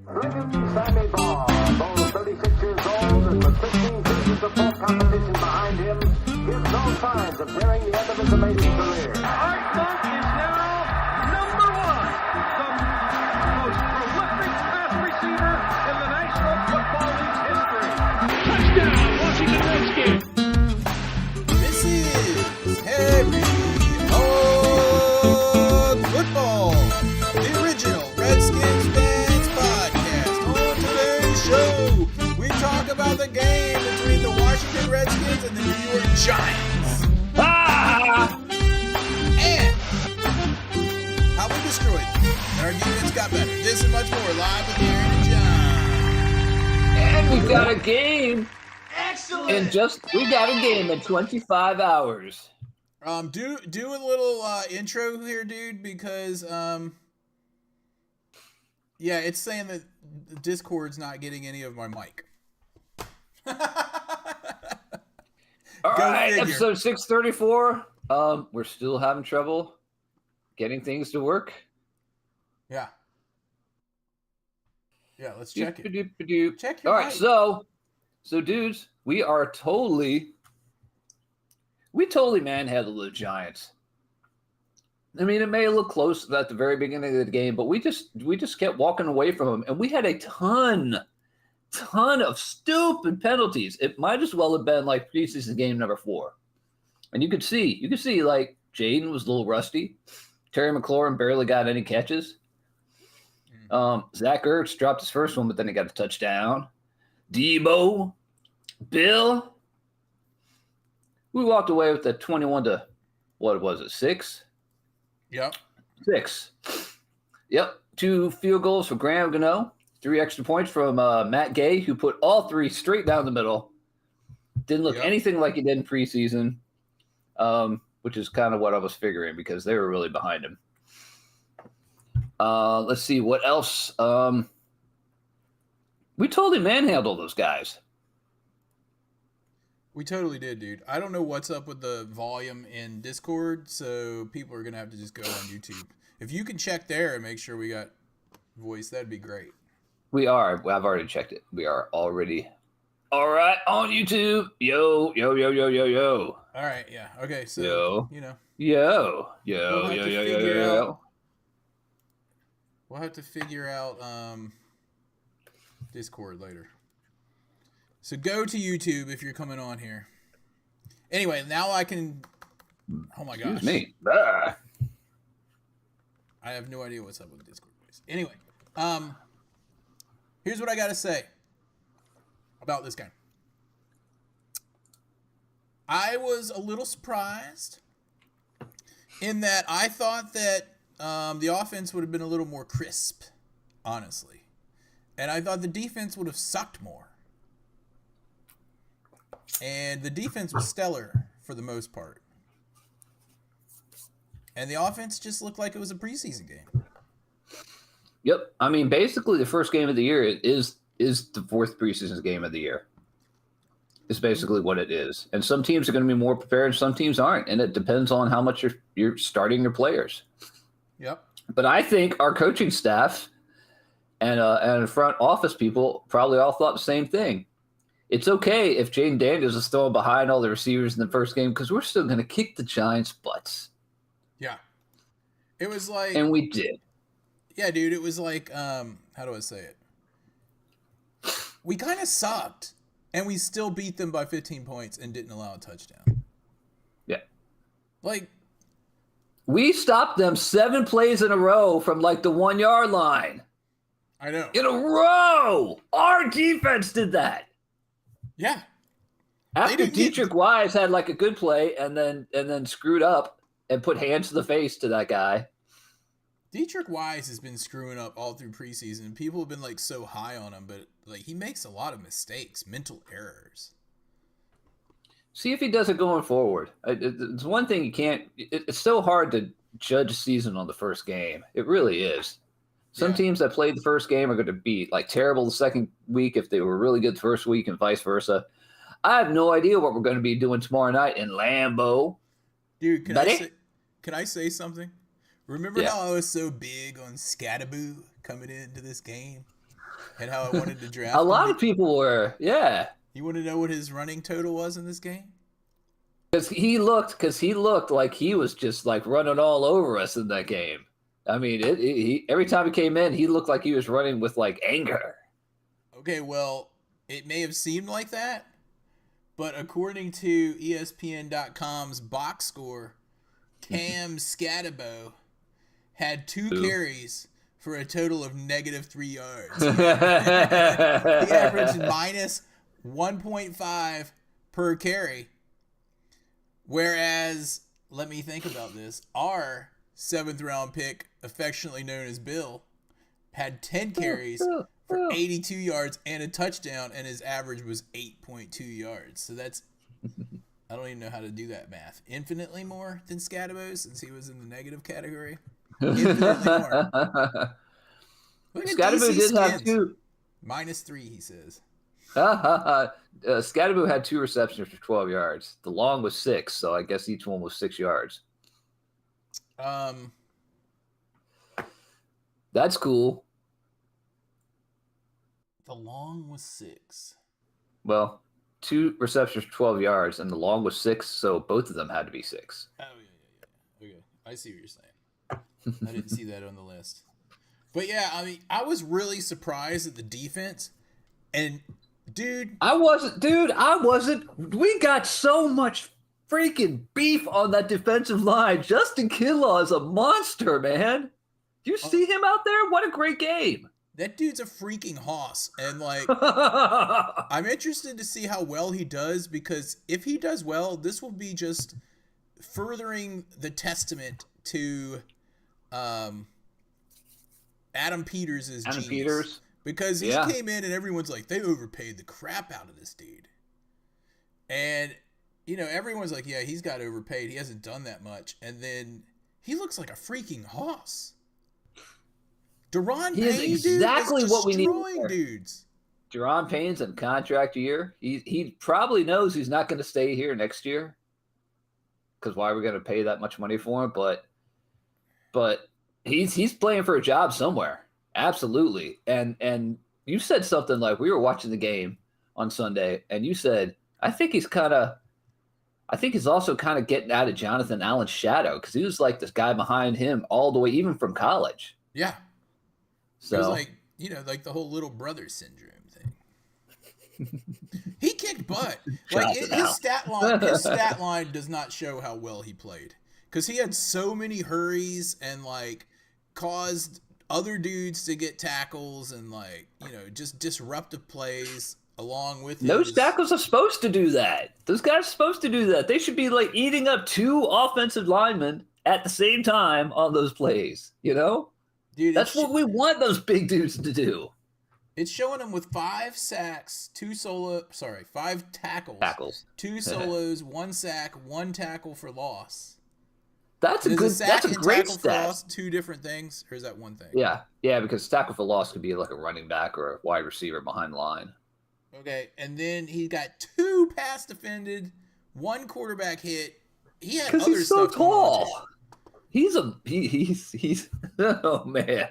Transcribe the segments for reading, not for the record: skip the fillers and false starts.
Sammy Baugh, though 36 years old and with 15 seasons of full competition behind him, gives no signs of nearing the end of his amazing career. Art Monk is now number one, the most prolific pass receiver in the National Football League's history. Touchdown, Washington Redskins. This is Harry Hog Football, the original Redskins Fans podcast. On today's show, we talk about the game between the Washington Redskins and the New York Giants. And how we destroyed them. And our defense got better. This and much more live with Aaron and John. And we've got a game. Excellent. We got a game in 25 hours. Do a little intro here, dude, because yeah, it's saying that Discord's not getting any of my mic. All right, figure. episode 634. We're still having trouble getting things to work. Yeah. Yeah, let's check it. Doop-a-doop-a-doop. Check your All right, mic. so dudes, we totally manhandled the Giants. I mean, it may look close at the very beginning of the game, but we just kept walking away from them, and we had a ton of stupid penalties. It might as well have been like preseason game number 4. And you could see like Jaden was a little rusty. Terry McLaurin barely got any catches. Zach Ertz dropped his first one, but then he got a touchdown. Debo, Bill. We walked away with a 21 to, what was it, 6? Yep. 6. Yep. 2 field goals for Graham Gano. 3 extra points from Matt Gay, who put all 3 straight down the middle. Didn't look anything like he did in preseason, which is kind of what I was figuring because they were really behind him. Let's see what else. We totally manhandled those guys. We totally did, dude. I don't know what's up with the volume in Discord, so people are going to have to just go on YouTube. If you can check there and make sure we got voice, that'd be great. We are. I've already checked it. We are already. All right, on YouTube. Yo. All right, yeah. Okay, so, Yo. you know. Yo. We'll have to figure out Discord later. So go to YouTube if you're coming on here. Anyway, now I can. Oh my gosh. Excuse me. Ah. I have no idea what's up with Discord. Anyway, here's what I gotta say about this game. I was a little surprised in that I thought that the offense would have been a little more crisp, honestly. And I thought the defense would have sucked more. And the defense was stellar for the most part. And the offense just looked like it was a preseason game. Yep. I mean, basically, the first game of the year is the 4th preseason game of the year. It's basically what it is. And some teams are going to be more prepared, some teams aren't. And it depends on how much you're starting your players. Yep. But I think our coaching staff and front office people probably all thought the same thing. It's okay if Jaden Daniels is throwing behind all the receivers in the first game because we're still going to kick the Giants' butts. Yeah. It was like... And we did. Yeah, dude, it was like, how do I say it? We kind of sucked, and we still beat them by 15 points and didn't allow a touchdown. Yeah. Like... We stopped them 7 plays in a row from like the 1-yard line. I know. In a row! Our defense did that. Yeah. After Dietrich Wise had like a good play and then screwed up and put hands to the face to that guy. Dietrich Wise has been screwing up all through preseason. People have been like so high on him, but like he makes a lot of mistakes, mental errors. See if he does it going forward. It's one thing you can't. It's so hard to judge a season on the first game. It really is. Some teams that played the first game are going to be like terrible the second week if they were really good the first week and vice versa. I have no idea what we're going to be doing tomorrow night in Lambeau. Dude, can I say something? Remember how I was so big on Scattaboo coming into this game? and how I wanted to draft A him. lot of people were, yeah. You want to know what his running total was in this game? Because he looked like he was just like running all over us in that game. I mean, every time he came in, he looked like he was running with like anger. Okay, well, it may have seemed like that, but according to ESPN.com's box score, Cam Scatabo had 2 carries for a total of -3 yards. He averaged minus 1.5 per carry. Whereas, let me think about this, our 7th round pick, affectionately known as Bill, had 10 carries for 82 yards and a touchdown, and his average was 8.2 yards. So that's, I don't even know how to do that math. Infinitely more than Scatabo, since he was in the negative category. Infinitely more. Scatabo did have 2. -3, he says. Scatabo had 2 receptions for 12 yards. The long was 6, so I guess each one was 6 yards. That's cool. The long was 6. Well, 2 receptions for 12 yards, and the long was 6, so both of them had to be 6. Oh, yeah. Okay, I see what you're saying. I didn't see that on the list. But yeah, I mean, I was really surprised at the defense. And, dude. I wasn't. We got so much freaking beef on that defensive line. Justin Kinlaw is a monster, man. Do you see him out there? What a great game. That dude's a freaking hoss. And, like, I'm interested to see how well he does, because if he does well, this will be just furthering the testament to Adam Peters' genius. Because he came in and everyone's like, they overpaid the crap out of this dude. And, you know, everyone's like, yeah, he's got overpaid. He hasn't done that much. And then he looks like a freaking hoss. Deron Payne, exactly dude, what we need. Dudes. Deron Payne's in contract year. He probably knows he's not going to stay here next year. Because why are we going to pay that much money for him? But he's playing for a job somewhere. Absolutely. And you said something like, we were watching the game on Sunday, and you said, I think he's also kind of getting out of Jonathan Allen's shadow, because he was like this guy behind him all the way, even from college. Yeah. So it was like, you know, like the whole little brother syndrome thing. He kicked butt. Like his stat line does not show how well he played, because he had so many hurries and like caused other dudes to get tackles and, like, you know, just disruptive plays along with those tackles are supposed to do that. Those guys are supposed to do that. They should be like eating up 2 offensive linemen at the same time on those plays, you know? Dude, that's what we want those big dudes to do. It's showing him with 5 sacks, 5 tackles, 2 solos, 1 sack, 1 tackle for loss. That's a great tackle stat. For loss 2 different things, or is that one thing? Yeah, because tackle for loss could be like a running back or a wide receiver behind the line. Okay, and then he got 2 pass defended, 1 quarterback hit. He had other he's so stuff. Tall. He's oh man.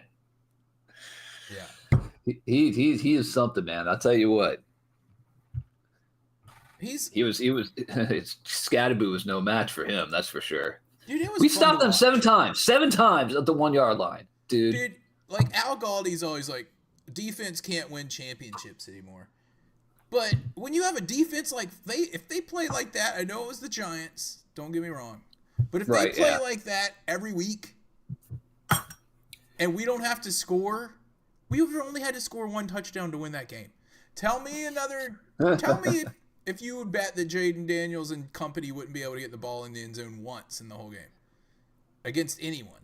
Yeah. He is something, man. I'll tell you what. He was Scatabo was no match for him, that's for sure. Dude, we stopped them 7 times at the 1 yard line, dude. Dude, like Al Galdi's always like, defense can't win championships anymore. But when you have a defense like if they play like that, I know it was the Giants, don't get me wrong, but if they play like that every week, and we don't have to score, we only had to score 1 touchdown to win that game. Tell me if you would bet that Jaden Daniels and company wouldn't be able to get the ball in the end zone once in the whole game against anyone.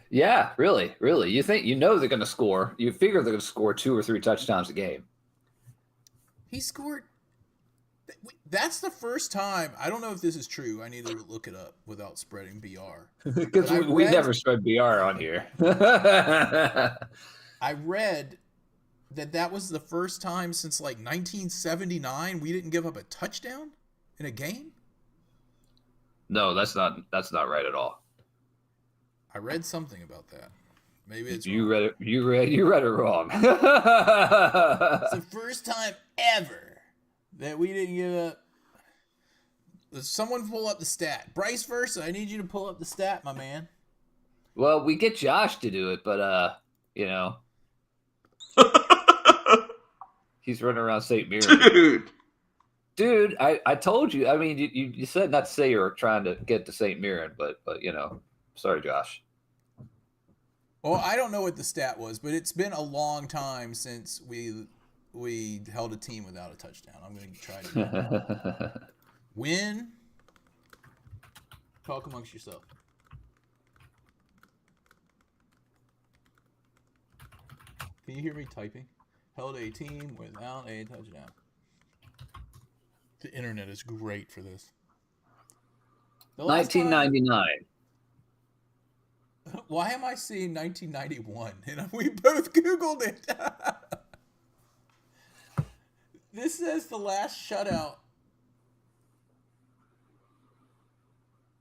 Yeah, really. You think they're going to score. You figure they're going to score 2 or 3 touchdowns a game. He scored. That's the first time. I don't know if this is true. I need to look it up without spreading BR. Because we never spread BR on here. I read that was the first time since like 1979 we didn't give up a touchdown in a game. No, that's not right at all. I read something about that. Maybe it's You wrong. read it. You read it wrong. It's the first time ever that we didn't give up. Someone pull up the stat. Bryce Versa, I need you to pull up the stat, my man. Well, we get Josh to do it, but you know, he's running around St. Mirren. Dude, I told you. I mean, you said not to say you were trying to get to St. Mirren, but you know, sorry, Josh. Well, I don't know what the stat was, but it's been a long time since we held a team without a touchdown. I'm going to try to win. Talk amongst yourself. Can you hear me typing? Held a team without a touchdown. The internet is great for this. 1999. Why am I seeing 1991? And we both Googled it. This says the last shutout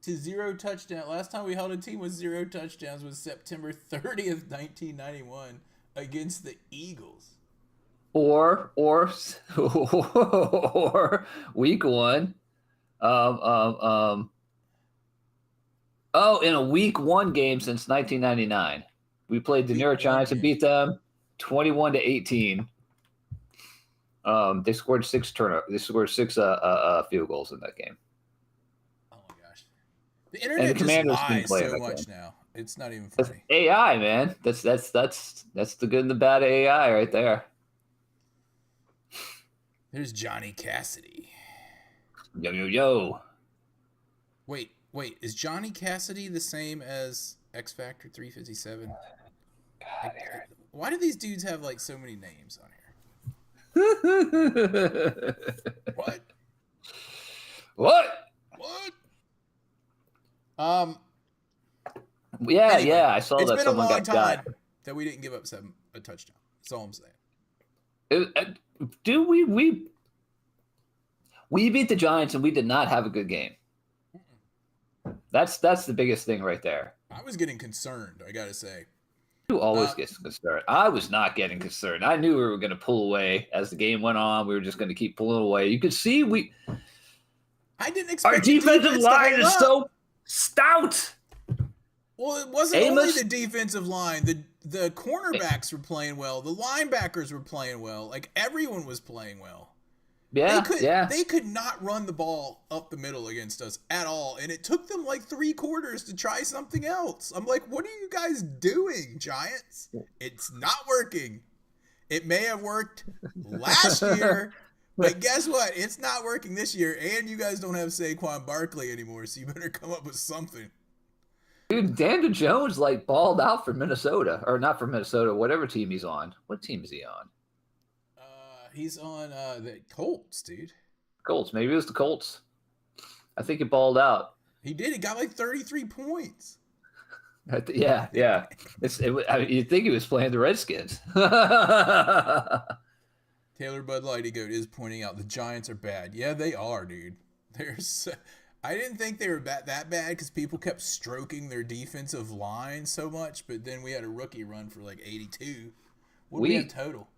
to 0 touchdown. Last time we held a team with 0 touchdowns was September 30th, 1991 against the Eagles. Or week 1. In a week 1 game since 1999. We played the New York Giants and beat them 21-18. They scored 6 field goals in that game. Oh my gosh. The internet just lies so much now. It's not even funny. That's AI, man. That's the good and the bad of AI right there. There's Johnny Cassidy. Yo. Wait. Is Johnny Cassidy the same as X Factor 357? God, why do these dudes have like so many names on here? What? Yeah, anyway, I saw that someone got time got. that we didn't give up a touchdown. That's all I'm saying. Dude, we beat the Giants and we did not have a good game. That's the biggest thing right there. I was getting concerned, I gotta say. You always get concerned. I was not getting concerned. I knew we were going to pull away as the game went on. We were just going to keep pulling away. You could see I didn't expect our defensive line is so stout. Well, it wasn't only the defensive line. The cornerbacks were playing well. The linebackers were playing well. Like, everyone was playing well. Yeah, They could not run the ball up the middle against us at all. And it took them like 3 quarters to try something else. I'm like, what are you guys doing, Giants? It's not working. It may have worked last year, but guess what? It's not working this year. And you guys don't have Saquon Barkley anymore, so you better come up with something. Dude, Daniel Jones like balled out for Minnesota. Or not for Minnesota, whatever team he's on. What team is he on? He's on the Colts, dude. Colts. Maybe it was the Colts. I think he balled out. He did. He got like 33 points. Yeah. You'd think he was playing the Redskins. Taylor Bud Lighty Goat is pointing out the Giants are bad. Yeah, they are, dude. I didn't think they were that bad because people kept stroking their defensive line so much, but then we had a rookie run for like 82. What do we have total?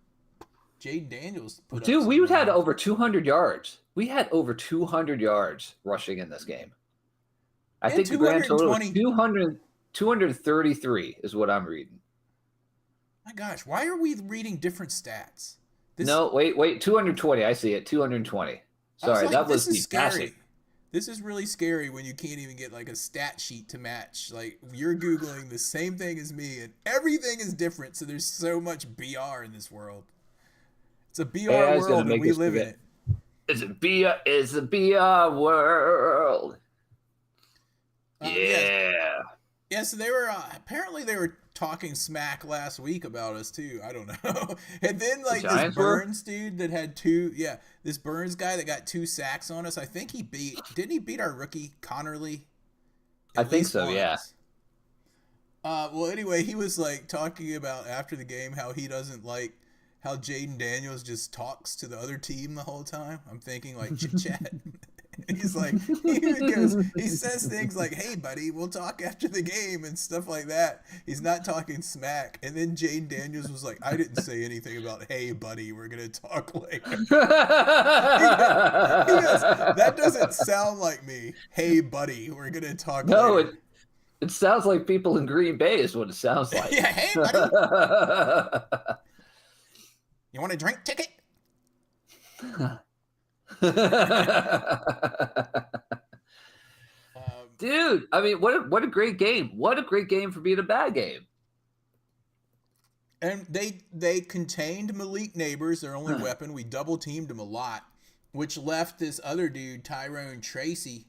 Jaden Daniels put up. Dude, we had over 200 yards. We had over 200 yards rushing in this game. I think the grand total was 233 is what I'm reading. My gosh, why are we reading different stats? No, wait, 220. I see it, 220. Sorry, that was the scary. This is really scary when you can't even get like a stat sheet to match. Like, you're Googling the same thing as me, and everything is different, so there's so much BR in this world. It's a BR world, and we live in it. It's a BR world. Yeah. Yeah, so they were apparently they were talking smack last week about us too. I don't know. And then like this Burns dude that had this Burns guy that got 2 sacks on us. I think didn't he beat our rookie Connerly? I think so, once? Yeah. Well, anyway, he was like talking about after the game how he doesn't like how Jaden Daniels just talks to the other team the whole time. I'm thinking like chit chat. He's like, he says things like, "Hey, buddy, we'll talk after the game" and stuff like that. He's not talking smack. And then Jaden Daniels was like, "I didn't say anything about, hey, buddy, we're gonna talk later." He goes, "That doesn't sound like me. Hey, buddy, we're gonna talk later." No, it sounds like people in Green Bay is what it sounds like. Yeah, hey, buddy. You want a drink ticket? Dude, I mean, what a great game. What a great game for being a bad game. And they contained Malik Neighbors, their only weapon. We double teamed him a lot, which left this other dude, Tyrone Tracy.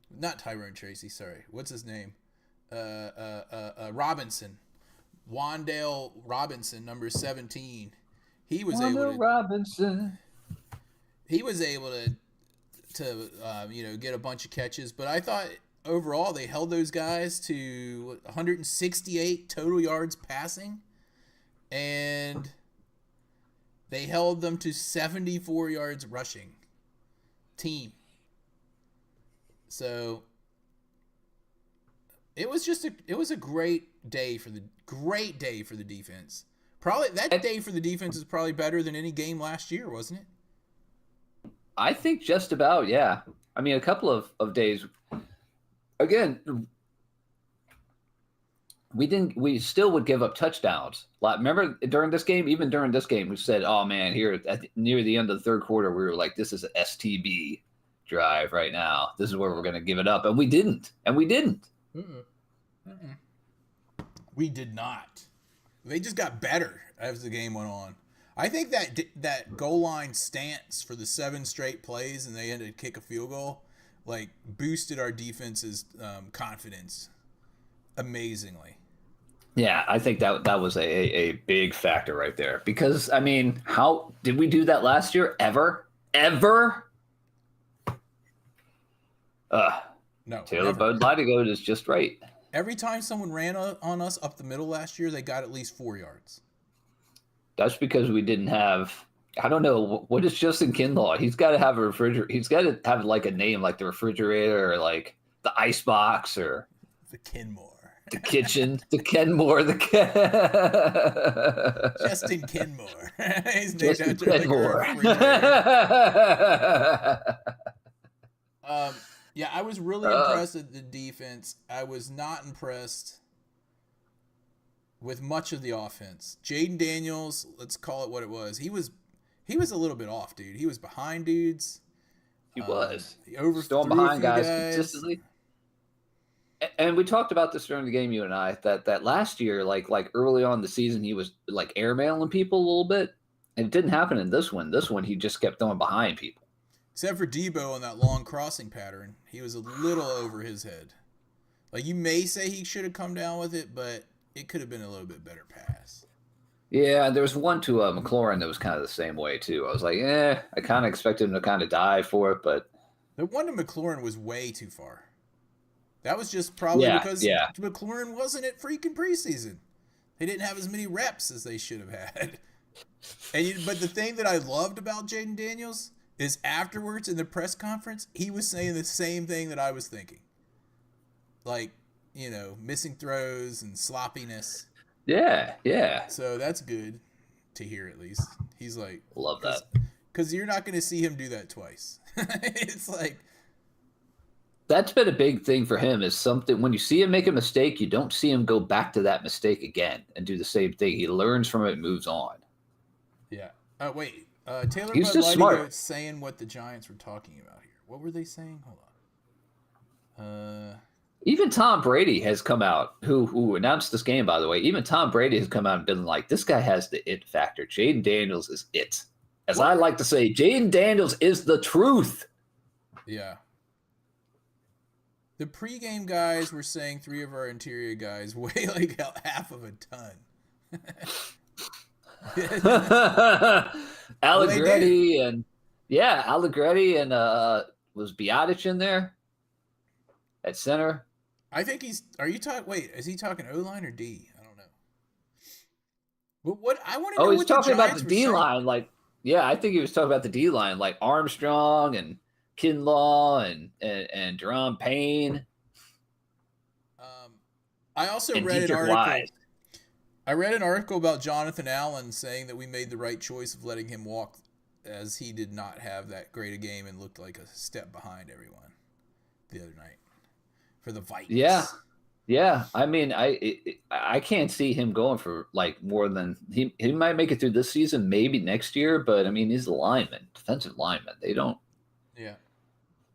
Not Tyrone Tracy, sorry. What's his name? Robinson. Wandale Robinson, number 17. He was able to Robinson. He was able to get a bunch of catches, but I thought overall they held those guys to 168 total yards passing, and they held them to 74 yards rushing. Team. So it was a great day for the defense. Probably that day for the defense is probably better than any game last year, wasn't it? I think just about, yeah. I mean, a couple of days. Again, we still would give up touchdowns. Like, remember during this game, we said, oh man, here near the end of the third quarter, we were like, this is an STB drive right now. This is where we're going to give it up. And we didn't. Mm-mm. We did not. They just got better as the game went on. I think that goal line stance for the 7 straight plays and they had to kick a field goal, like, boosted our defense's confidence amazingly. Yeah, I think that was a big factor right there. Because, I mean, how did we do that last year? Ever? No. Taylor Bud Lightigoat is just right. Every time someone ran on us up the middle last year, they got at least 4 yards. That's because we didn't have, I don't know, what is Justin Kinlaw? He's got to have a refrigerator. He's got to have like a name like the refrigerator or like the ice box or the Kenmore. The kitchen, the Kenmore, Justin Kenmore. He's named Justin after Kenmore. Yeah, I was really impressed with the defense. I was not impressed with much of the offense. Jaden Daniels, let's call it what it was. He was a little bit off, dude. He was behind dudes. He was. He overthrew Still behind guys consistently. And we talked about this during the game, you and I, that last year, like early on in the season, he was like airmailing people a little bit. And it didn't happen in this one. This one, he just kept throwing behind people. Except for Debo on that long crossing pattern. He was a little over his head. Like, you may say he should have come down with it, but it could have been a little bit better pass. Yeah, there was one to McLaurin that was kind of the same way, too. I was like, I kind of expected him to kind of dive for it, but... The one to McLaurin was way too far. That was just probably because McLaurin wasn't at freaking preseason. They didn't have as many reps as they should have had. But the thing that I loved about Jaden Daniels is afterwards in the press conference, he was saying the same thing that I was thinking. Like, missing throws and sloppiness. Yeah. So that's good to hear, at least. He's like... Love that. Because you're not going to see him do that twice. It's like... That's been a big thing for him is something, when you see him make a mistake, you don't see him go back to that mistake again and do the same thing. He learns from it and moves on. Yeah. Wait. Taylor He's Bud just smart. saying what the Giants were talking about here. What were they saying? Hold on. Even Tom Brady has come out, who announced this game, by the way. Even Tom Brady has come out and been like, this guy has the it factor. Jaden Daniels is it. As I like to say, Jaden Daniels is the truth. Yeah. The pregame guys were saying 3 of our interior guys weigh like half of a ton. Allegretti and was Biotic in there at center? I think is he talking O-line or D? I don't know. But what I want to know. Oh, he's talking about the D line. I think he was talking about the D line, like Armstrong and Kinlaw and Jerome Payne. I also and read an Dietrich article. Wise. I read an article about Jonathan Allen saying that we made the right choice of letting him walk, as he did not have that great a game and looked like a step behind everyone the other night for the Vikings. Yeah. I mean, I can't see him going for like more than he might make it through this season, maybe next year. But I mean, he's a lineman, defensive lineman. They don't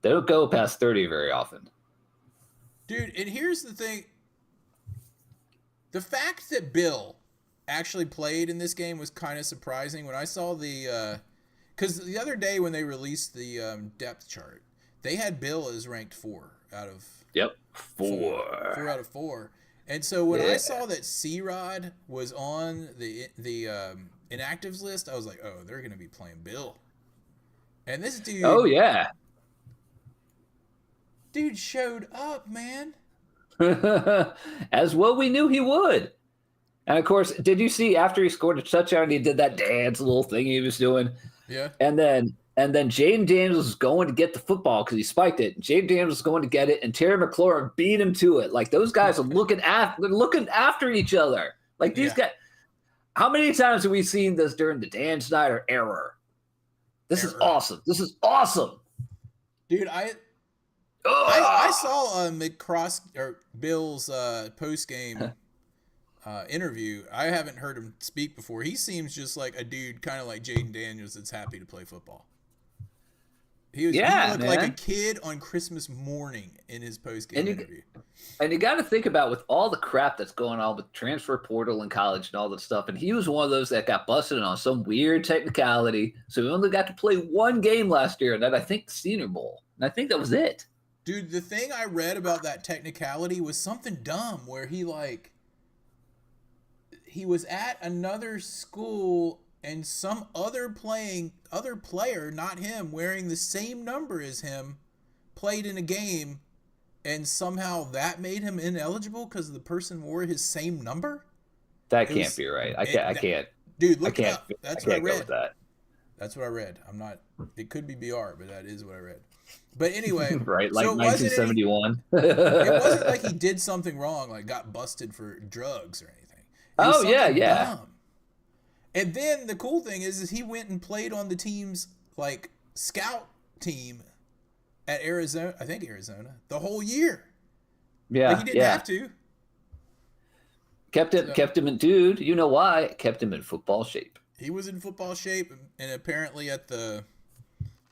go past 30 very often. Dude, and here's the thing. The fact that Bill actually played in this game was kind of surprising. When I saw because the other day when they released the depth chart, they had Bill as ranked 4 out of 4 out of 4. And so when I saw that C-Rod was on the inactives list, I was like, oh, they're going to be playing Bill. And this dude... Oh, yeah. Dude showed up, man. As well we knew he would. And, of course, did you see after he scored a touchdown, he did that dance little thing he was doing? Yeah. And then Jaden Daniels was going to get the football because he spiked it. Jaden Daniels was going to get it, and Terry McLaurin beat him to it. Like, those guys are looking after each other. Like, these guys. How many times have we seen this during the Dan Snyder era? This is awesome. This is awesome. Dude, I saw Bill's post game interview. I haven't heard him speak before. He seems just like a dude, kind of like Jaden Daniels, that's happy to play football. He looked like a kid on Christmas morning in his post game interview. And you got to think about with all the crap that's going on with transfer portal in college and all that stuff. And he was one of those that got busted on some weird technicality. So he only got to play one game last year, and that I think the Senior Bowl. And I think that was it. Dude, the thing I read about that technicality was something dumb where he was at another school and some other player, not him, wearing the same number as him, played in a game, and somehow that made him ineligible because the person wore his same number? That can't be right. I can't. Dude, look it up. That's what I read. Go with that. That's what I read. It could be BR, but that is what I read. But anyway, right, like 1971. It wasn't like he did something wrong, like got busted for drugs or anything. Dumb. And then the cool thing is he went and played on the team's like scout team at Arizona, the whole year. Yeah, like he didn't have to. Kept him in, dude. You know why? Kept him in football shape. He was in football shape, and apparently at the,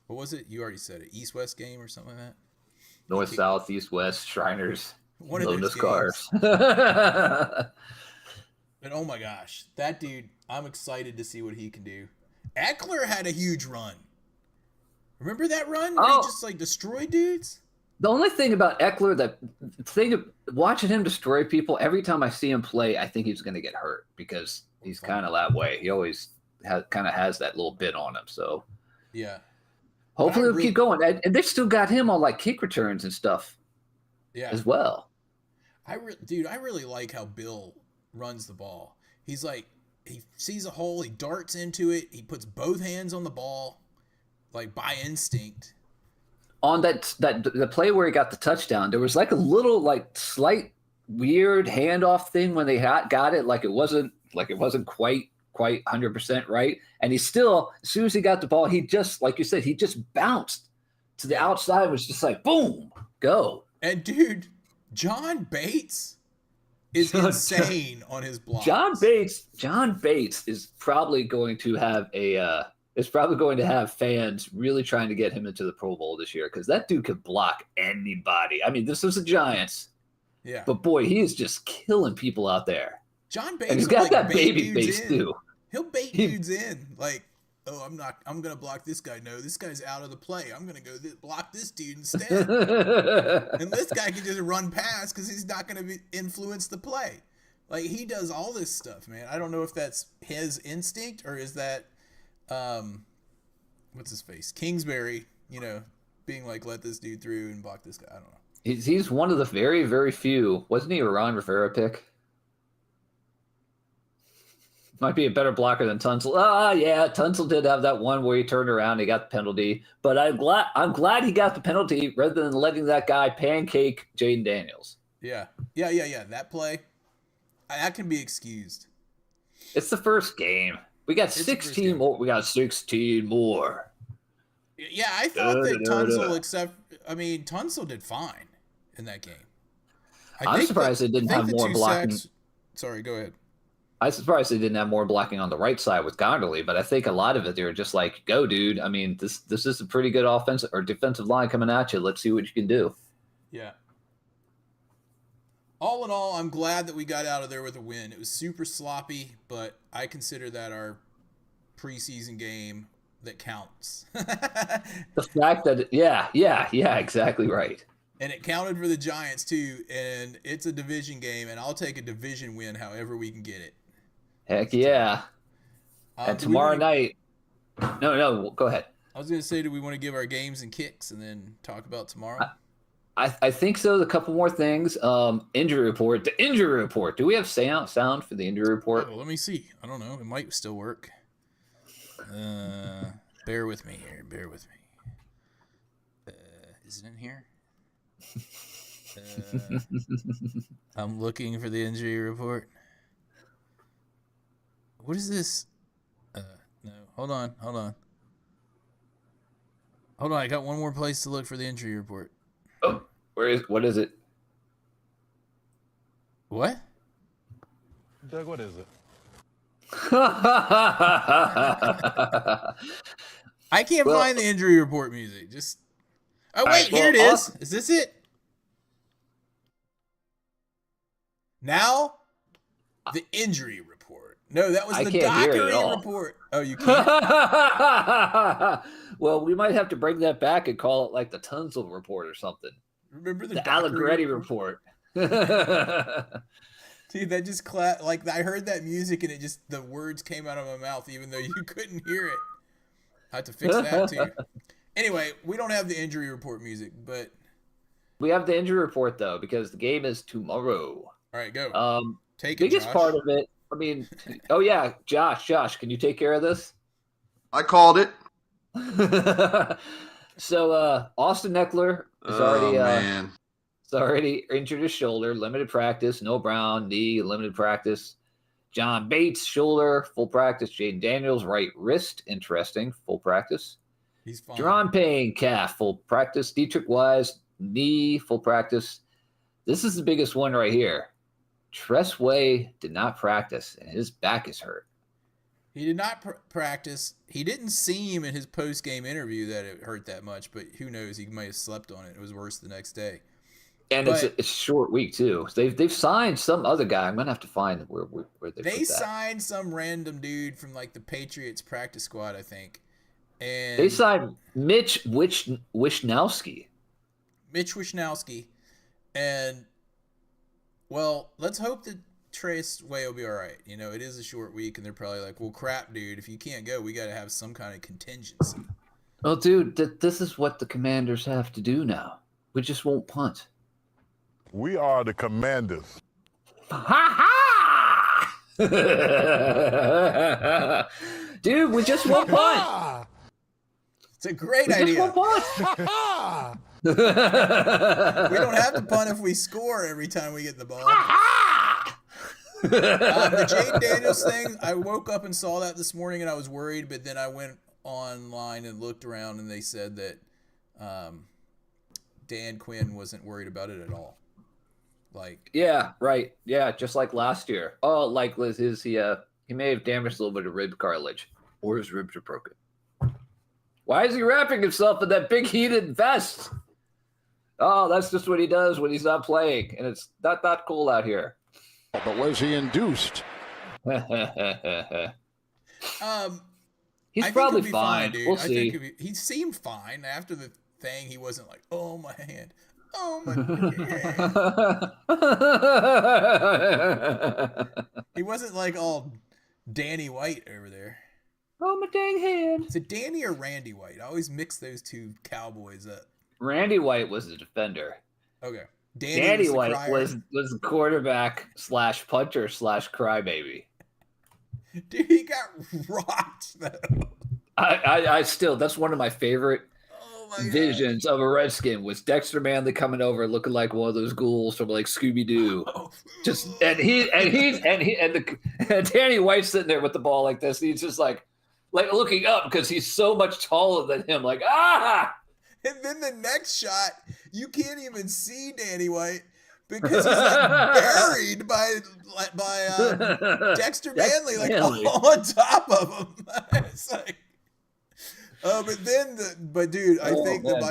what was it? You already said it. East-West game or something like that? North, South, East, West, Shriners, Lotus Cars. But oh my gosh, that dude, I'm excited to see what he can do. Eckler had a huge run. Remember that run where he just like destroyed dudes? The only thing about Eckler, watching him destroy people, every time I see him play, I think he's going to get hurt because he's kind of that way. He always kind of has that little bit on him. So yeah, hopefully he'll keep going. And they still got him on like kick returns and stuff. Yeah, as well. I really like how Bill runs the ball. He's like, he sees a hole, he darts into it, he puts both hands on the ball, like by instinct. On the play where he got the touchdown, there was like a little like slight weird handoff thing when they got it, like it wasn't quite 100% right. And he still, as soon as he got the ball, he just, like you said, he just bounced to the outside. It was just like boom, go. And dude, John Bates is insane on his blocks. John Bates is probably going to have fans really trying to get him into the Pro Bowl this year because that dude could block anybody. I mean, this is the Giants. Yeah. But boy, he is just killing people out there. John Bates, and he's got that baby face too. He'll bait dudes in. Like, oh, I'm going to block this guy. No, this guy's out of the play. I'm going to go block this dude instead. And this guy can just run past because he's not going to influence the play. Like, he does all this stuff, man. I don't know if that's his instinct or is that, what's his face? Kingsbury, being like, let this dude through and block this guy. I don't know. He's one of the very, very few. Wasn't he a Ron Rivera pick? Might be a better blocker than Tunsil. Yeah, Tunsil did have that one where he turned around and he got the penalty. But I'm glad he got the penalty rather than letting that guy pancake Jaden Daniels. Yeah. That play, that can be excused. It's the first game. We got 16 more. We got 16 more. Yeah, I thought that Tunsil, Tunsil did fine in that game. I'm surprised they didn't have more blocking. Sorry, go ahead. I'm surprised they didn't have more blocking on the right side with Gondoli, but I think a lot of it they were just like, "Go, dude! I mean, this is a pretty good offensive or defensive line coming at you. Let's see what you can do." Yeah. All in all, I'm glad that we got out of there with a win. It was super sloppy, but I consider that our preseason game that counts. The fact that, yeah, exactly right. And it counted for the Giants too, and it's a division game, and I'll take a division win however we can get it. Heck yeah. And tomorrow night. No, go ahead. I was going to say, do we want to give our games and kicks and then talk about tomorrow? I think so. A couple more things. Injury report. The injury report. Do we have sound for the injury report? Oh, let me see. I don't know. It might still work. Bear with me here. Is it in here? I'm looking for the injury report. What is this? No. Hold on. I got one more place to look for the injury report. Oh, what is it? What? Doug, what is it? I can't find the injury report music. Just wait, here it is. Is this it? Now, the injury report. No, that was the dockery report. Oh, you can't? Well, we might have to bring that back and call it like the Tunsil report or something. Remember the Allegretti report. Dude, that just like I heard that music and the words came out of my mouth even though you couldn't hear it. I have to fix that too. Anyway, we don't have the injury report music, but we have the injury report though because the game is tomorrow. All right, go. Take it. Biggest part of it. I mean, oh yeah, Josh, can you take care of this? I called it. So Austin Eckler is already injured his shoulder, limited practice. No Brown, knee, limited practice. John Bates, shoulder, full practice. Jaden Daniels, right wrist, interesting, full practice. He's fine. Jerron Payne, calf, full practice. Dietrich Wise, knee, full practice. This is the biggest one right here. Tress Way did not practice, and his back is hurt. He did not practice. He didn't seem in his post-game interview that it hurt that much, but who knows? He might have slept on it. It was worse the next day. And it's a short week too. They've signed some other guy. I'm gonna have to find where they signed some random dude from like the Patriots practice squad, I think. And they signed Mitch Wishnowsky. And well, let's hope that Trace Way will be all right. You know, it is a short week, and they're probably like, well, crap, dude, if you can't go, we got to have some kind of contingency. Well, dude, this is what the Commanders have to do now. We just won't punt. We are the Commanders. Ha ha! Dude, we just won't punt. It's a great idea. Just won't punt. We don't have to punt if we score every time we get the ball. The Jaden Daniels thing, I woke up and saw that this morning and I was worried, but then I went online and looked around and they said that Dan Quinn wasn't worried about it at all. Like, yeah, right. Yeah, just like last year. Oh, like Liz is he may have damaged a little bit of rib cartilage or his ribs are broken. Why is he wrapping himself in that big heated vest? Oh, that's just what he does when he's not playing, and it's not cool out here. But was he induced? He's I probably think fine. Dude. We'll see. He seemed fine after the thing. He wasn't like, oh my hand, oh my hand. He wasn't like all Danny White over there. Oh my dang hand! Is it Danny or Randy White? I always mix those two cowboys up. Randy White was the defender. Okay. Danny White was quarterback / punter / crybaby. Dude, he got rocked though. I still, that's one of my favorite Oh my god. visions of a Redskin was Dexter Manley coming over looking like one of those ghouls from like Scooby Doo. Oh. Just and Danny White's sitting there with the ball like this. He's just like looking up because he's so much taller than him. Like And then the next shot, you can't even see Danny White because he's like buried by Dexter Manley, like on top of him. It's like, but dude, I think that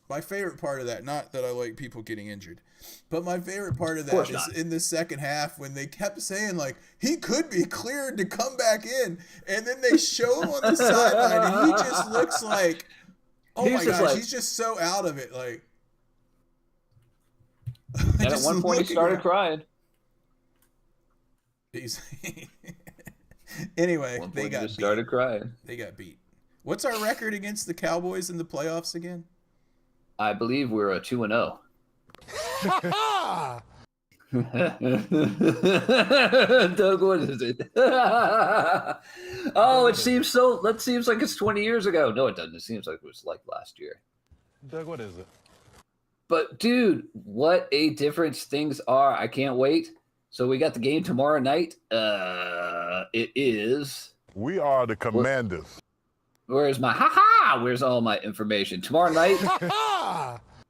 my favorite part of that, not that I like people getting injured, but my favorite part of that is in the second half when they kept saying like he could be cleared to come back in, and then they show him on the sideline and he just looks like, oh my gosh, he's just so out of it. Like, and at one point he started crying. Anyway, they got beat. Started crying. They got beat. What's our record against the Cowboys in the playoffs again? I believe we're a 2-0. Doug, what is it? Oh, it seems so. That seems like it's 20 years ago. No, it doesn't. It seems like it was like last year. Doug, what is it? But dude, what a difference things are! I can't wait. So we got the game tomorrow night. It is. We are the Commanders. Where's my Where's all my information? Tomorrow night,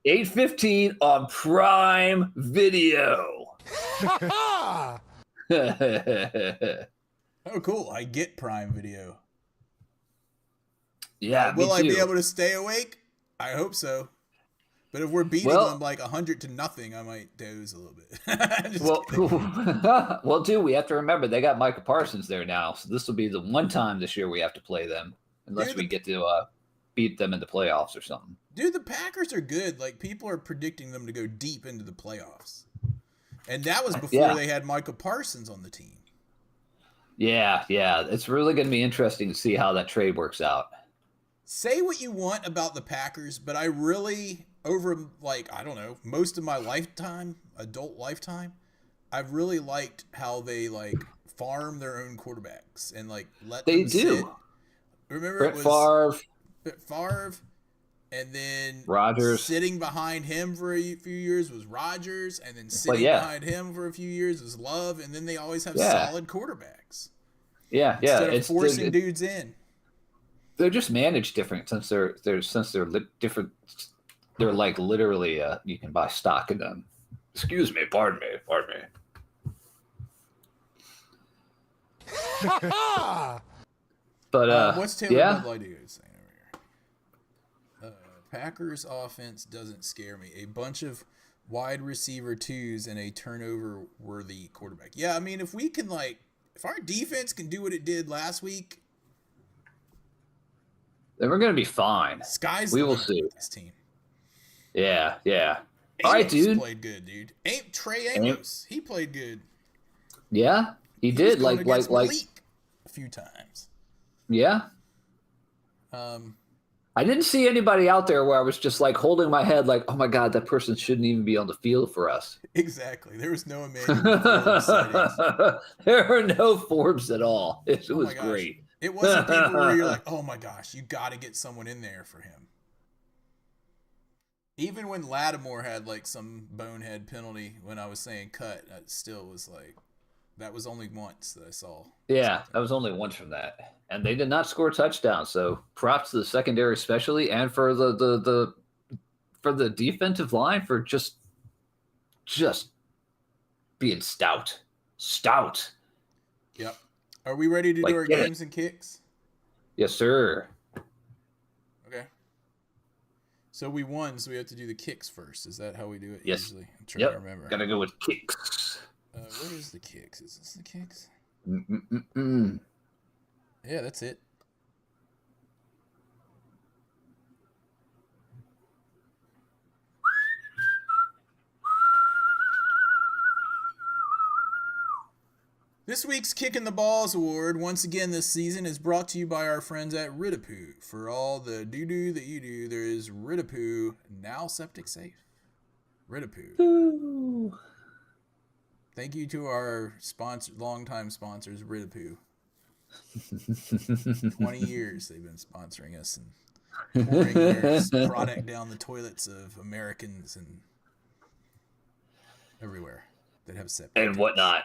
8:15 on Prime Video. Oh, cool! I get Prime Video. Yeah, will I be able to stay awake? I hope so. But if we're beating them like 100-0, I might doze a little bit. Well, dude, we have to remember they got Micah Parsons there now, so this will be the one time this year we have to play them, unless we get to beat them in the playoffs or something. Dude, the Packers are good. Like, people are predicting them to go deep into the playoffs, and that was before they had Michael Parsons on the team. Yeah, it's really going to be interesting to see how that trade works out. Say what you want about the Packers, but I really, over like, I don't know, most of my lifetime, adult lifetime, I've really liked how they like farm their own quarterbacks and like let them sit. Remember Brett Favre, and then Rodgers. Sitting behind him for a few years was Rodgers, and then sitting behind him for a few years was Love, and then they always have solid quarterbacks. Instead of forcing dudes in. They're just managed different since they're different. They're like literally you can buy stock in them. Excuse me, pardon me. But what's Taylor Bud Light saying over here? Packers offense doesn't scare me. A bunch of wide receiver twos and a turnover worthy quarterback. Yeah, I mean if our defense can do what it did last week, then we're gonna be fine. We will see. This team. Yeah. Amos all right, dude. Played good, dude. Trey Amos, he played good. Yeah, he did. Like Malik a few times. Yeah. I didn't see anybody out there where I was just like holding my head, like, oh my god, that person shouldn't even be on the field for us. Exactly. There was no Emmanuel sightings. There were no Forbes at all. It was great. It wasn't people where you're like, oh my gosh, you got to get someone in there for him. Even when Lattimore had like some bonehead penalty when I was saying cut, it still was like, that was only once that I saw. Yeah, that was only once from that. And they did not score a touchdown. So props to the secondary especially, and for the defensive line for just being stout. Yep. Are we ready to do our games and kicks? Yes, sir. Okay. So we won, so we have to do the kicks first. Is that how we do it usually? I'm trying to remember. Gotta go with kicks. What is the kicks? Is this the kicks? Mm-mm-mm. Yeah, that's it. This week's Kicking the Balls Award, once again this season, is brought to you by our friends at Ridapoo. For all the doo-doo that you do, there is Ridapoo, now septic safe. Ridapoo. Ooh. Thank you to our longtime sponsors, Ridapoo. 20 years they've been sponsoring us and pouring their product down the toilets of Americans and everywhere that have septic and whatnot.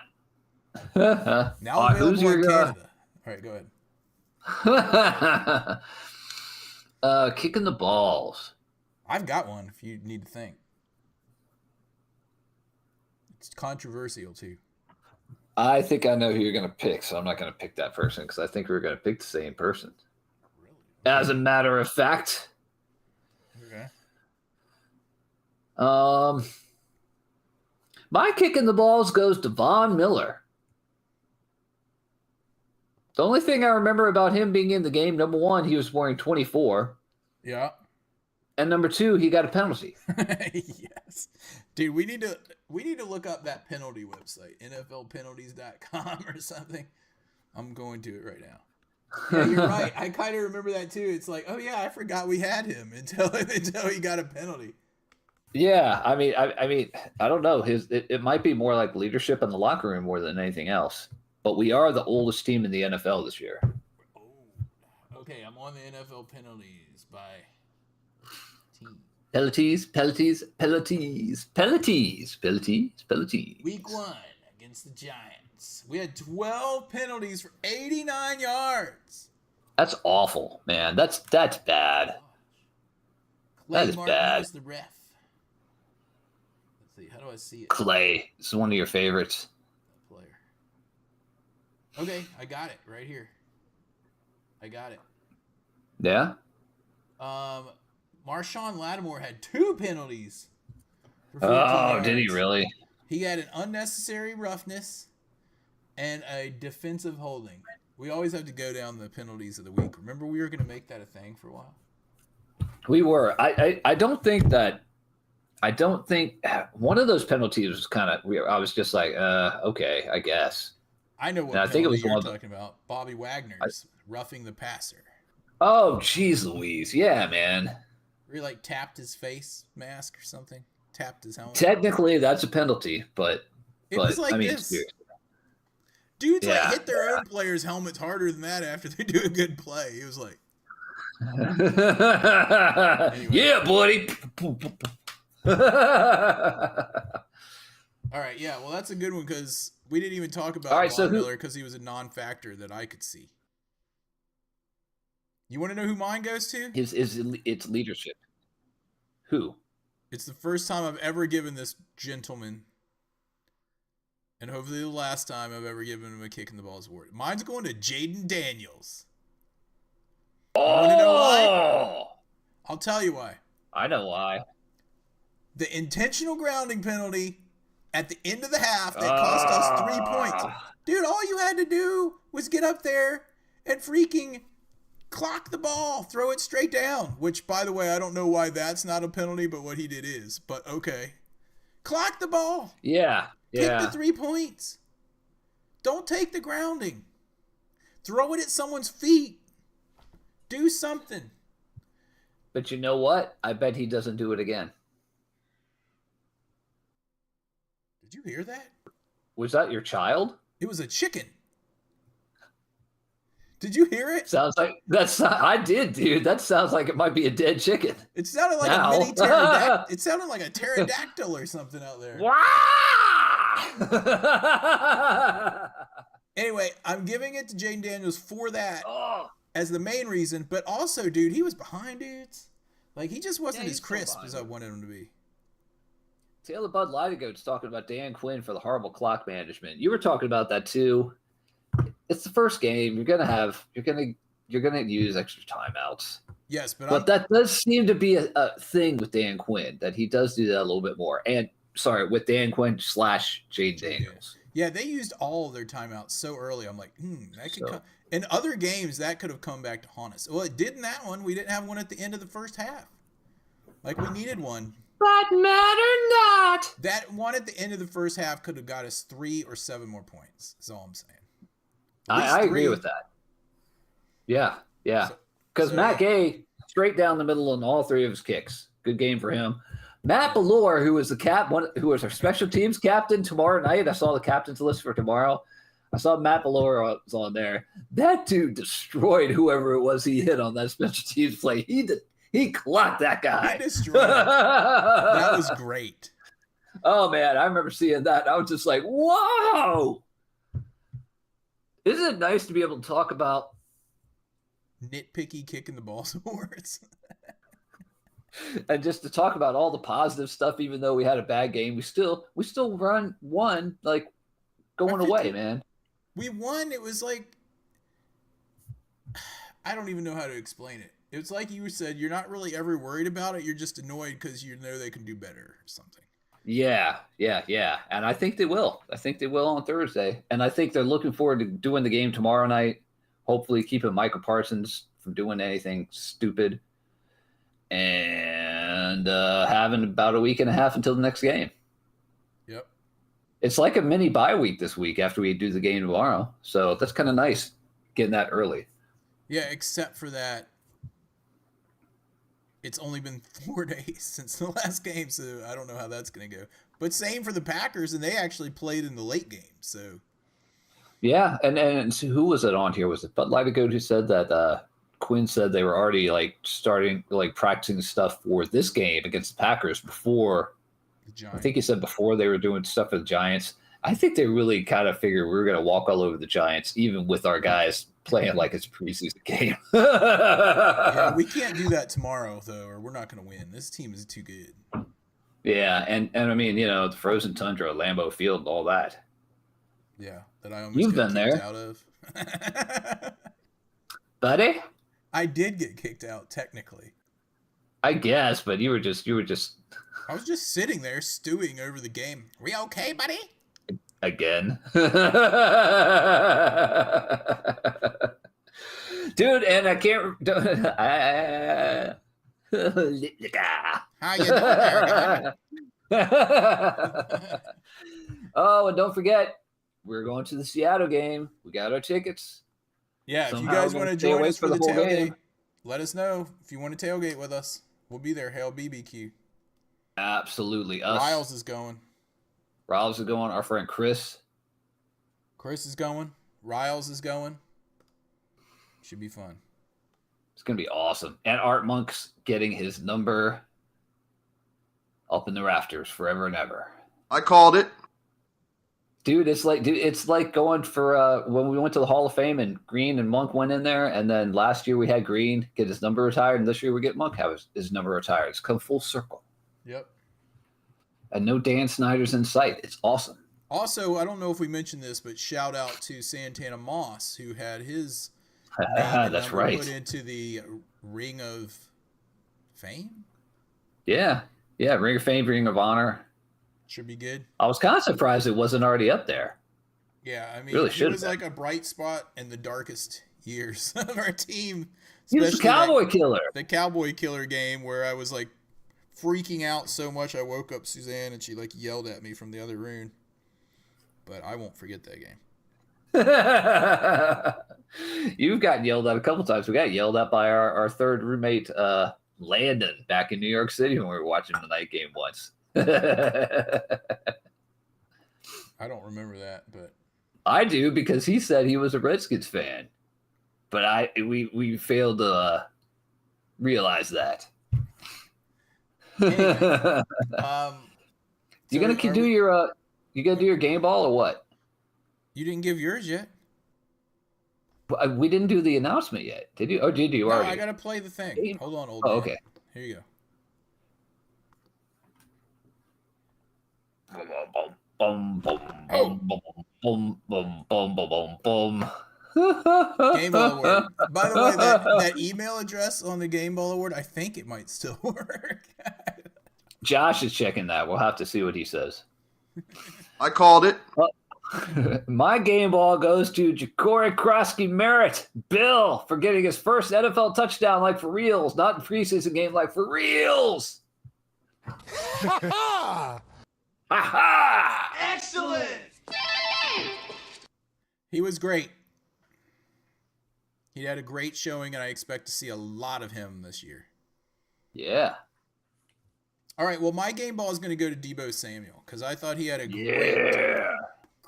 now available in Canada. All right, go ahead. Kicking the balls. I've got one if you need to think. It's controversial too. I think I know who you're going to pick, so I'm not going to pick that person because I think we're going to pick the same person. Really? As a matter of fact. Okay. My kick in the balls goes to Von Miller. The only thing I remember about him being in the game, number one, he was wearing 24. Yeah. And number two, he got a penalty. Yes. Dude, we need to look up that penalty website, NFLpenalties.com or something. I'm going to it right now. Yeah, you're right. I kind of remember that too. It's like, oh yeah, I forgot we had him until he got a penalty. Yeah, I mean, I don't know. It might be more like leadership in the locker room more than anything else. But we are the oldest team in the NFL this year. Oh, okay. I'm on the NFL penalties by team. Penalties. Week 1 against the Giants. We had 12 penalties for 89 yards. That's awful, man. That's bad. Clay That is Martin bad. was the ref. Let's see. How do I see it? Clay. This is one of your favorites. Player. Okay, I got it right here. I got it. Yeah? Marshawn Lattimore had 2 penalties. For 14 Oh, did he yards. really? He had an unnecessary roughness and a defensive holding. We always have to go down the penalties of the week. Remember, we were going to make that a thing for a while. We were. I don't think one of those penalties was kind of weird. I was just like, okay, I guess. I know what And I think it was penalty one you're of talking about. Bobby Wagner's roughing the passer. Oh, geez, Louise. Yeah, man. Where he like tapped his face mask or something. Tapped his helmet. Technically, that's a penalty, but It was like I mean, this. seriously. Dudes Yeah. like hit their own players' helmets harder than that after they do a good play. It was like, Yeah, buddy. all right, yeah, well, that's a good one because we didn't even talk about All right, so Von who- Miller because he was a non-factor that I could see. You want to know who mine goes to? It's leadership. Who? It's the first time I've ever given this gentleman, and hopefully the last time I've ever given him a kick in the balls award. Mine's going to Jaden Daniels. wanna know why? I'll tell you why. I know why. The intentional grounding penalty at the end of the half that cost us 3 points. Dude, all you had to do was get up there and freaking clock the ball, throw it straight down, which, by the way, I don't know why that's not a penalty, but what he did is. But okay. Clock the ball. Yeah. Take the 3 points. Don't take the grounding. Throw it at someone's feet. Do something. But you know what? I bet he doesn't do it again. Did you hear that? Was that your child? It was a chicken. Did you hear it? Sounds like I did, dude. That sounds like it might be a dead chicken. It sounded like Now. a mini pterodactyl. It sounded like a pterodactyl or something out there. Anyway, I'm giving it to Jaden Daniels for that as the main reason, but also, dude, he was behind dudes. Like, he just wasn't Yeah, as he's still crisp behind as I wanted him to be. Taylor Bud Lightygoat's talking about Dan Quinn for the horrible clock management. You were talking about that too. It's the first game. You're gonna use extra timeouts. Yes, but That does seem to be a thing with Dan Quinn, that he does do that a little bit more. And sorry, with Dan Quinn / Jaden Daniels. yeah, they used all of their timeouts so early. I'm like, that could So- come. In other games, that could have come back to haunt us. Well, it did in that one. We didn't have one at the end of the first half. Like, we needed one. But matter not. That one at the end of the first half could have got us 3 or 7 more points. That's all I'm saying. I agree with that. Yeah. Because So, Matt Gay, straight down the middle on all 3 of his kicks. Good game for him. Matt Ballore, who was who was our special teams captain tomorrow night. I saw the captain's list for tomorrow. I saw Matt Valora was on there. That dude destroyed whoever it was he hit on that special teams play. He clocked that guy. He destroyed him. That was great. Oh, man, I remember seeing that. I was just like, whoa. Isn't it nice to be able to talk about Nitpicky kicking the balls awards. and just to talk about all the positive stuff, even though we had a bad game, we still won, like going away, man. We won. It was like, I don't even know how to explain it. It was like you said, you're not really ever worried about it. You're just annoyed because you know they can do better or something. Yeah. And I think they will. I think they will on Thursday. And I think they're looking forward to doing the game tomorrow night. Hopefully keeping Michael Parsons from doing anything stupid. And having about a week and a half until the next game. Yep. It's like a mini bye week this week after we do the game tomorrow. So that's kind of nice getting that early. Yeah, except for that, it's only been 4 days since the last game, so I don't know how that's going to go. But same for the Packers, and they actually played in the late game. So yeah, and so who was it on here? Was it Bud Lightigood who said that Quinn said they were already starting practicing stuff for this game against the Packers before the Giants. I think he said before they were doing stuff for the Giants. I think they really kind of figured we were going to walk all over the Giants, even with our guys playing like it's a preseason game. Yeah, we can't do that tomorrow, though, or we're not going to win. This team is too good. Yeah, and I mean, the frozen tundra, Lambeau Field, all that. Yeah, that I almost You've got been kicked there. out of. Buddy? I did get kicked out, technically. I guess, but you were just I was just sitting there stewing over the game. Are we okay, buddy? again. Dude, and I can't How you doing there, guy? Oh, and don't forget, we're going to the Seattle game. We got our tickets. Yeah, if you Somehow guys we're want to gonna stay join away us for for the the whole tailgate, game. let us know. If you want to tailgate with us, we'll be there. Hail BBQ. Absolutely. Us. Riles is going. Riles is going. Our friend Chris. Chris is going. Riles is going. Should be fun. It's going to be awesome. And Art Monk's getting his number up in the rafters forever and ever. I called it. Dude, it's like going for when we went to the Hall of Fame and Green and Monk went in there, and then last year we had Green get his number retired, and this year we get Monk have his number retired. It's come full circle. Yep. And no Dan Snyder's in sight. It's awesome. Also, I don't know if we mentioned this, but shout out to Santana Moss, who had his name and That's number right. put into the Ring of Fame. Yeah. Ring of Fame, Ring of Honor. Should be good. I was kind of surprised it wasn't already up there. Yeah, I mean, Really he should've was been. like a bright spot in the darkest years of our team. He was the especially Cowboy Killer. the Cowboy Killer game where I was like freaking out so much I woke up Suzanne and she like yelled at me from the other room. But I won't forget that game. You've gotten yelled at a couple times. We got yelled at by our third roommate, Landon, back in New York City when we were watching the night game once. I don't remember that, but I do, because he said he was a Redskins fan, but we failed to realize that. anyway, You gonna do your game ball or what? You didn't give yours yet. We didn't do the announcement yet, did you? Or did you No, already? I gotta play the thing. Game- Hold on, old Oh, man. okay. Here you go. Boom, boom, Oh. boom, boom, boom, boom, boom, boom, boom. Game Ball Award. By the way, that email address on the Game Ball Award, I think it might still work. Josh is checking that. We'll have to see what he says. I called it. My game ball goes to Ja'Cory Krosky Merritt, Bill, for getting his first NFL touchdown like for reals, not in preseason game like for reals. Ha ha! Excellent! He was great. He had a great showing, and I expect to see a lot of him this year. Yeah. All right, well, my game ball is going to go to Deebo Samuel because I thought he had a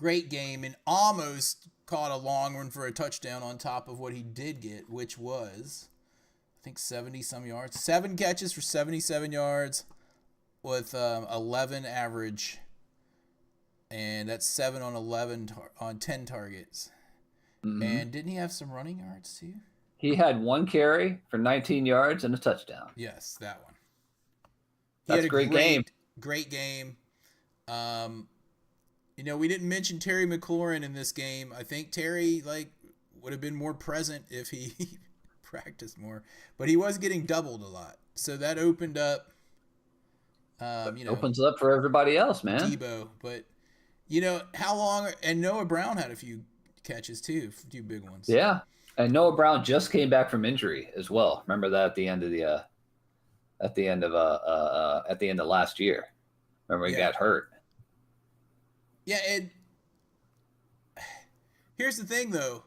great game and almost caught a long one for a touchdown on top of what he did get, which was, I think, 70-some yards. 7 catches for 77 yards with 11 average. And that's 7 on 11 on 10 targets. Mm-hmm. And didn't he have some running yards too? He had 1 carry for 19 yards and a touchdown. Yes, that one. That's a great game. Great game. We didn't mention Terry McLaurin in this game. I think Terry would have been more present if he practiced more, but he was getting doubled a lot. So that opened up. Opens up for everybody else, man. Debo, but how long? And Noah Brown had a few catches too, a few big ones. Yeah, and Noah Brown just came back from injury as well. Remember that at the end of last year. Remember he got hurt. Yeah, and here's the thing though.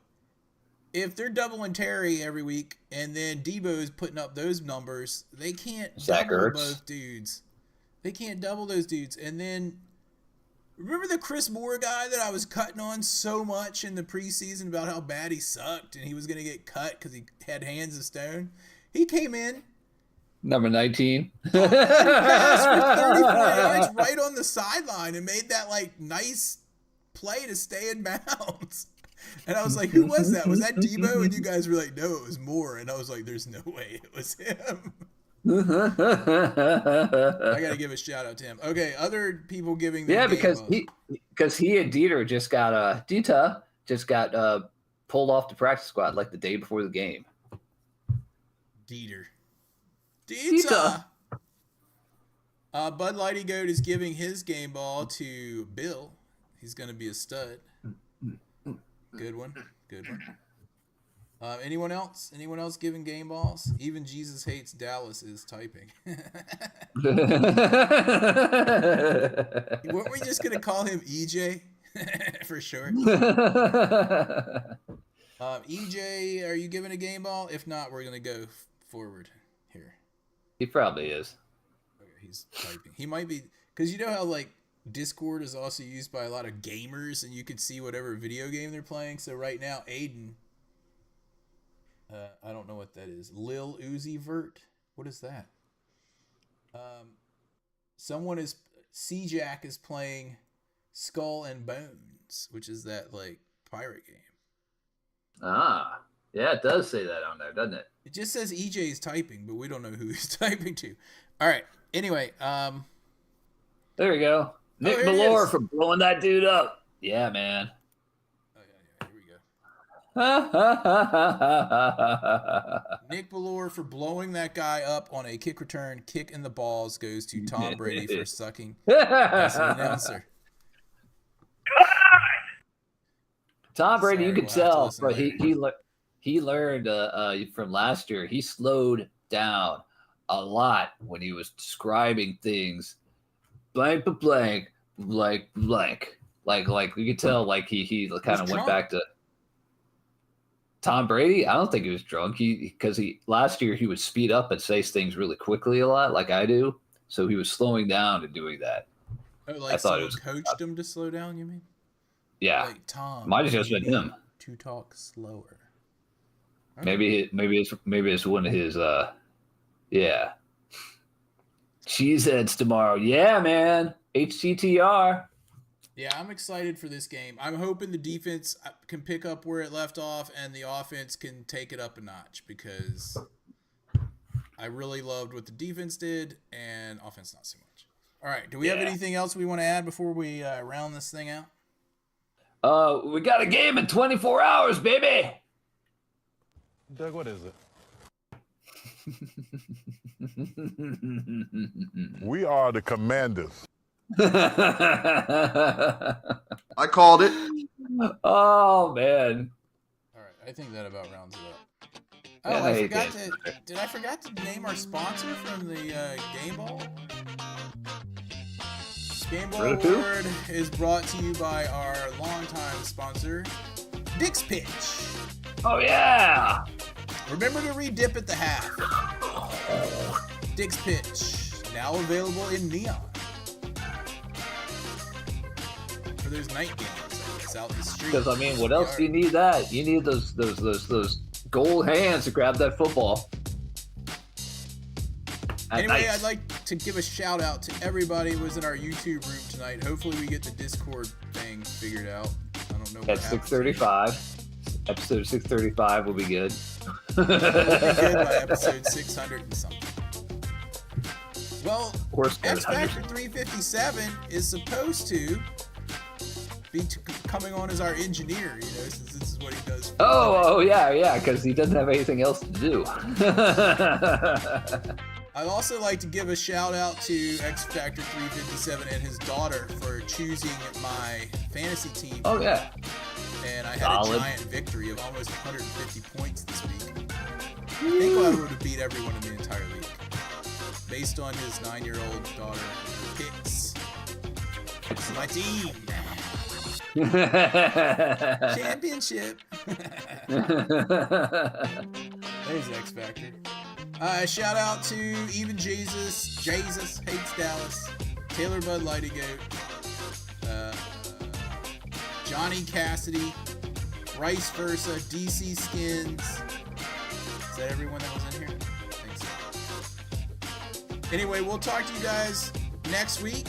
If they're doubling Terry every week and then Debo's putting up those numbers, they can't double both dudes. They can't double those dudes. And then remember the Chris Moore guy that I was cutting on so much in the preseason about how bad he sucked and he was going to get cut because he had hands of stone? He came in. Number 19. Pass for 34 yards right on the sideline and made that nice play to stay in bounds. And I was like, who was that? Was that Debo? And you guys were like, no, it was Moore. And I was like, there's no way it was him. I got to give a shout out to him. Okay, other people giving them because he and Dieter just got pulled off the practice squad the day before the game. Dieter. Bud Lighty Goat is giving his game ball to Bill. He's going to be a stud. Good one. Anyone else? Anyone else giving game balls? Even Jesus Hates Dallas is typing. Weren't we just going to call him EJ for short? EJ, are you giving a game ball? If not, we're going to go forward here. He probably is. Okay, he's typing. He might be, because you know how Discord is also used by a lot of gamers and you can see whatever video game they're playing. So right now, Aiden, I don't know what that is. Lil Uzi Vert. What is that? C-Jack is playing Skull and Bones, which is that pirate game. Ah, yeah, it does say that on there, doesn't it? It just says EJ's typing, but we don't know who he's typing to. All right. Anyway, there we go. Nick Ballore for blowing that dude up. Yeah, man. Oh, yeah, here we go. Nick Ballore for blowing that guy up on a kick return. Kick in the balls goes to Tom Brady for sucking as an announcer. Tom Brady, you could tell, but he learned from last year. He slowed down a lot when he was describing things blank but blank like you could tell he kind of went back to Tom Brady. I don't think he was drunk. Because last year he would speed up and say things really quickly a lot like I do. So he was slowing down and doing that. Oh, I thought it was coached him to slow down, you mean? Yeah. Tom. Might have just been him. To talk slower. Okay. Maybe it's one of his yeah. Cheeseheads tomorrow. Yeah, man. HTTR. Yeah, I'm excited for this game. I'm hoping the defense can pick up where it left off and the offense can take it up a notch because I really loved what the defense did and offense not so much. All right. Do we have anything else we want to add before we round this thing out? We got a game in 24 hours, baby. Doug, what is it? We are the Commanders. I called it. Oh, man. All right. I think that about rounds it up. Yeah, Oh, did I forget to name our sponsor from the Game Ball? Game Ball Award is brought to you by our longtime sponsor, Dick's Pitch. Oh, yeah. Remember to re-dip at the half. Dick's Pitch, now available in neon. For those night games. us out in the street. Because I mean, what else do you need? That you need those gold hands to grab that football. Anyway, I'd like to give a shout out to everybody who was in our YouTube room tonight. Hopefully, we get the Discord thing figured out. I don't know. At 6:35, episode 635 will be good. It'll be good by episode 600 and something. Well, X Factor 357 is supposed to be coming on as our engineer, since this is what he does. Oh, yeah, because he doesn't have anything else to do. I'd also like to give a shout out to X Factor 357 and his daughter for choosing my fantasy team. Oh, yeah. And I had a giant victory of almost 150 points this week. I think I would have beat everyone in the entire league. Based on his 9-year-old daughter picks. It's my team. Championship. There's X Factor. Shout out to Even Jesus Hates Dallas, Taylor Bud Lighty Goat, Johnny Cassidy, Vice Versa, DC Skins. Is that everyone that was in here? I think so. Anyway, we'll talk to you guys next week.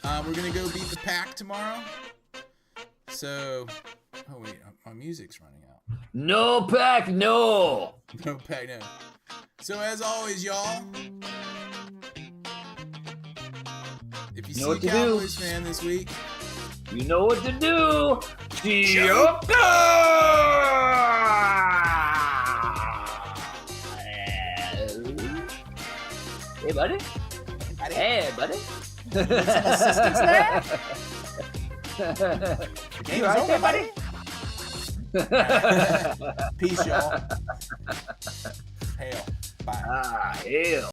We're going to go beat the Pack tomorrow. So, oh wait, my music's running out. No Pack, no. No Pack, no. So as always, y'all, if you see a Cowboys fan this week, you know what to do. Hey, buddy. Hey, buddy. Some assistance there? You right there, buddy? Peace, y'all. Hail. Bye. Hail.